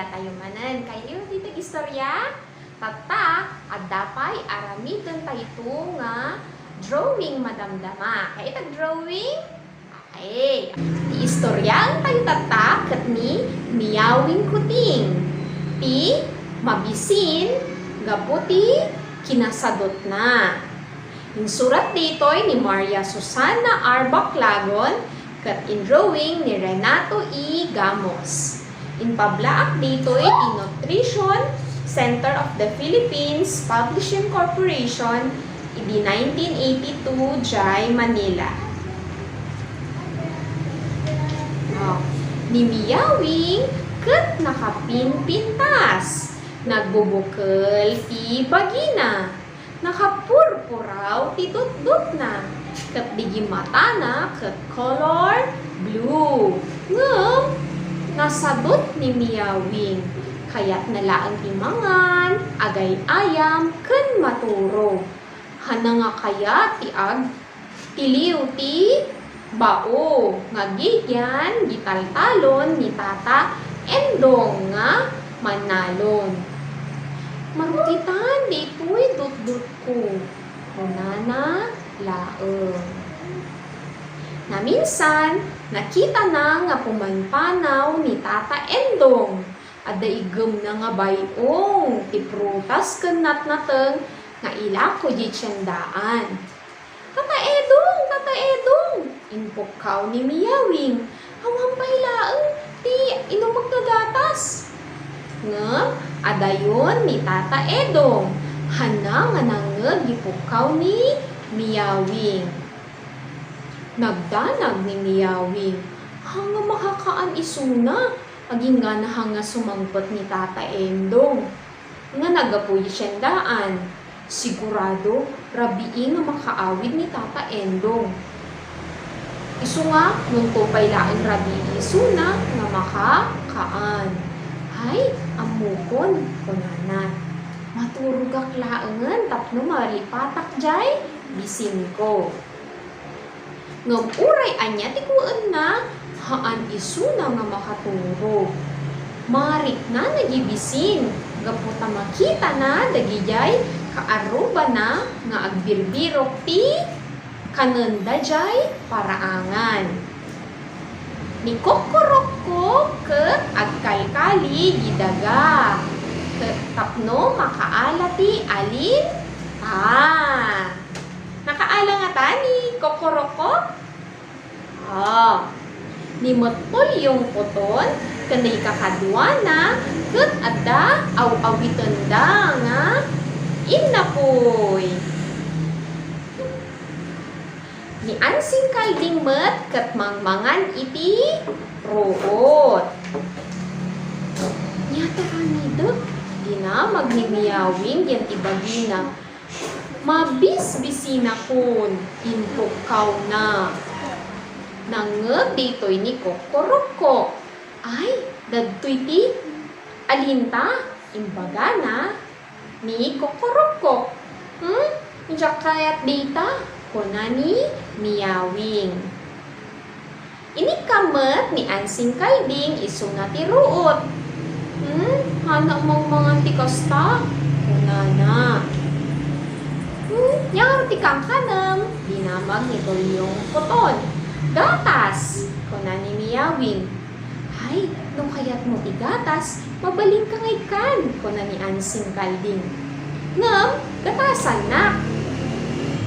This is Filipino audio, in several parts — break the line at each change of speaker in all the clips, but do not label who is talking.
istorya tayo manen. Kayo dito istorya? Tata, at dapay aramitan tayo nga drawing madamdama. Kaya itag drawing? Ay, istoryaan tayo tata kat ni miyawing kuting. Ti mabisin, gaputi, kinasadot na. Yung surat dito'y ni Maria Susana R. Baclagon kat in drawing ni Renato E. Gamos. In pablaak dito'y Nutrition Center of the Philippines Publishing Corporation idi 1982 Jai, Manila. Ni miyawing ket nakapinpintas, nagbubukal ti bagina, nakapurpuraw ti dutdut na, ket digi mata na ket color blue. Ngem nasadot ni miyawing kayat nalaang timangan, agay ayam ken maturo. Hana nga kaya ti ag tiliw ti bao nga gigyan gitaltalon ni Tata Endong nga manalon. Marukitan dito'y dutdut ko, kunana laeng. Na minsan, nakita na nga pumanpanaw ni Tata Endong. Ada igem na nga bayong, ti prutas ken natnateng, nga ilako di tiyandaan. Tata Edong, inpukaw ni miyawing, awang pailaeng, ti inumag na gatas. Ngem, adayon ni Tata Edong, hana nga nangeg gipukaw ni miyawing. Nagdanag ni miyawing, hanga makakaan isuna, aging nga na hanga sumangpot ni Tata Endong. Nga nagapuy siyandaan, sigurado rabiin nga makaawid ni Tata Endong. Isu nga, nung tupay laing rabi isuna nga makakaan. Hay, amukon, kunana. Maturugak laengan tapno maripatak jay, bisin ko. Ngam uray anya tikuan na, haan isuna nga makaturo. Marik na nagibisin, gaputa makita na dagijay, kaaruba na nga agbirbirok ti kanenda jay paraangan. Ni kokoroko ket agkalkali gidaga, ket tapno makaala ti alin? Nakaala nga ta ni kokoroko? Ni metol yung puton, kanay kakadwa na, ket adda aw-awitenda nga inapoy. Ni ansing kalding met ket mangmangan iti ruot. Nyata kanidek, ginamag ni miyawing yan ibagina. Mabis-bisina kun, inpukaw na. Nangeg ditoy ni kokoroko. Ay, dadtoy ti alinta, imbaga na ni kokoroko. Njak kayat dita, kuna ni miyawing. Ini kamet ni ansing kalding isuna ti ruot. Hana mong mga tikasta, kuna na. Yang ti kangkanam, dinamag nito yung puton. Gatas, kuna ni miyawing. Hay, nung kayat mo ti gatas, mabaling ka ngaykan, kuna ni ansing kalding. Ngem, gatasan na.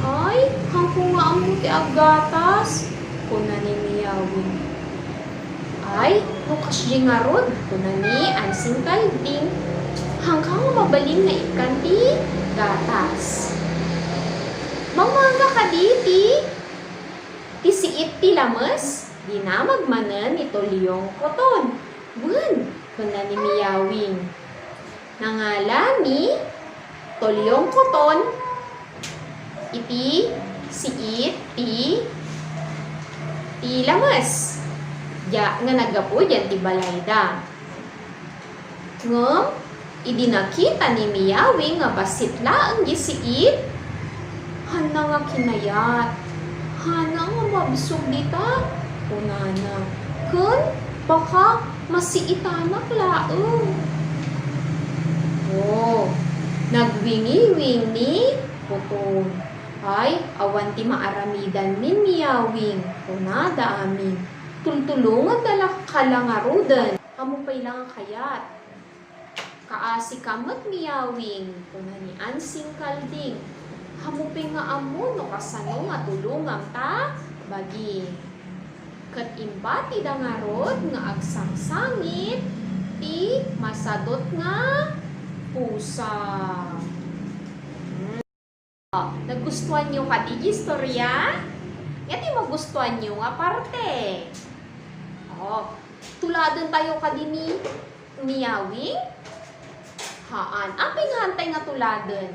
Ay, hangkong nga ang muti ang gatas, kuna ni miyawing. Ay, nukas di nga rod, kuna ni ansing kalding. Hangkang mabaling na ikan ti gatas. Mamanga ka di ti siit ti lames, dinamag manen ito liyong koton. Bun, kuna ni miyawing. Nangala ni tolyong koton, iti siit ti lames. Ja nga nagapo dyan ti balayda. Ngem, idinakita ni miyawing nga basit laang di siit. Hana nga kinayat. Hana nga mabisog dita. Kunana. Kun Baka masiitanak laeng. Oh, nagwingi-wing ni Koton. Ay, awan ti maaramidan min miyawing. Kunada amin. Tultulungan dala kalangarudan. Amo pa'y lang kayat. Kaasi kamat miyawing. Kuna ni ansing kalding. Amo pa'y nga amo no kasano nga tulungang ta bagi. Kat imbati dangarod nga agsangsangit ti masadot nga pusa. Nagustuhan nyo ka di istorya? Yati magustuhan nyo nga parte. Tuladan tayo ka di ni Miyawing? Haan, apay nga hantay nga tuladan.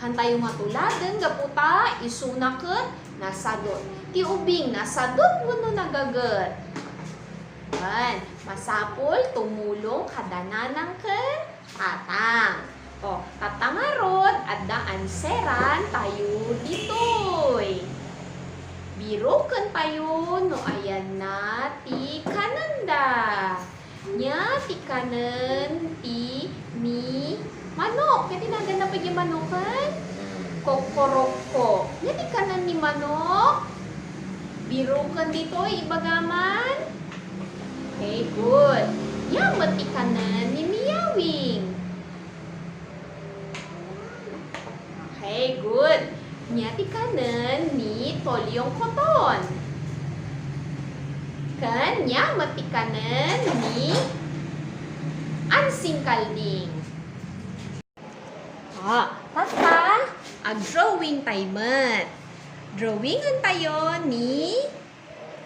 Hantay nga tuladan, gaputa, isunaket, nasadot. Ti ubing, nasadot mo no nagagat. Masapol, tumulong, kadananang ken, tatang. Tatangarod, at daan seran tayo ditoy. Biroken tayo, no ayan na, ti kananda. Nya, ti kanan, ti mi manok. Kaya tinagan na pa yung manokan? Kokoroko. Nya, ti kanan ni manok. Biroken ditoy, ibagaman. Okay, good. Nya, ti kanan ni miyawing. Okay, good. Nya ti kanan ni Tolyong Koton. Kan nya mati kanan ni Ansing Kalding. Tata, ag-drawing timer. Drawingan tayo ni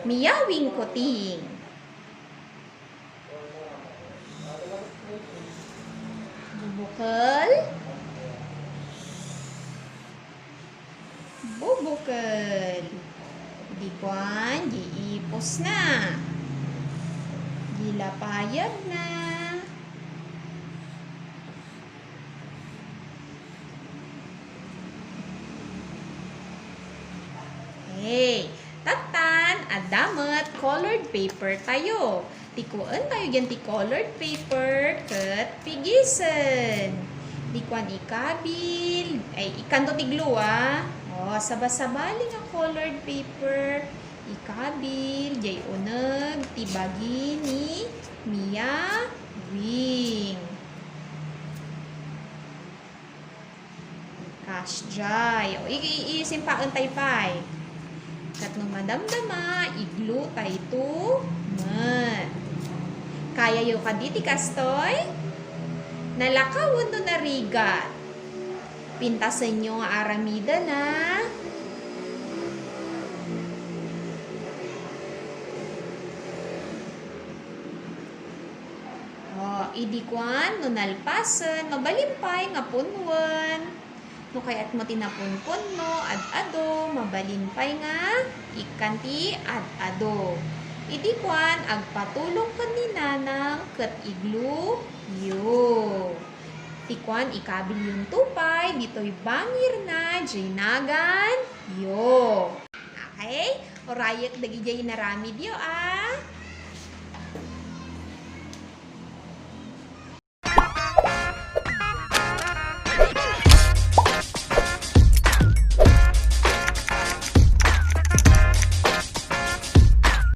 Miyawing Koting. Bubukal. Bubukal. Di kuan, giipos na. Gilapayag na. Hey, tatan, adamat, colored paper tayo. Tikuan tayo yan ti colored paper, kat pigisan. Di kuan ikabil, ay ikanto tiglo sabasabali nga colored paper, ikabil, jay uneg, tibagi ni Miyawing. Cash jay. Isimpaan tayo pay. Kat no madamdama, iglo tayo to mat. Kaya yo kaditi kastoy? Nalakawon no narigat. Pintasan nyo nga aramida na. Idikuan, no nalpasan, mabalimpay nga punwan. No kayat mo tinapunpun no, ad-ado, mabalimpay nga, ikanti ad-ado. Idikuan, agpatulong ka ni nanang, kat iglu, yo. Tikuan, ikabil yung tupay, dito'y bangir na, jinagan, yo. Okay? Orayat dagi jay narami diyo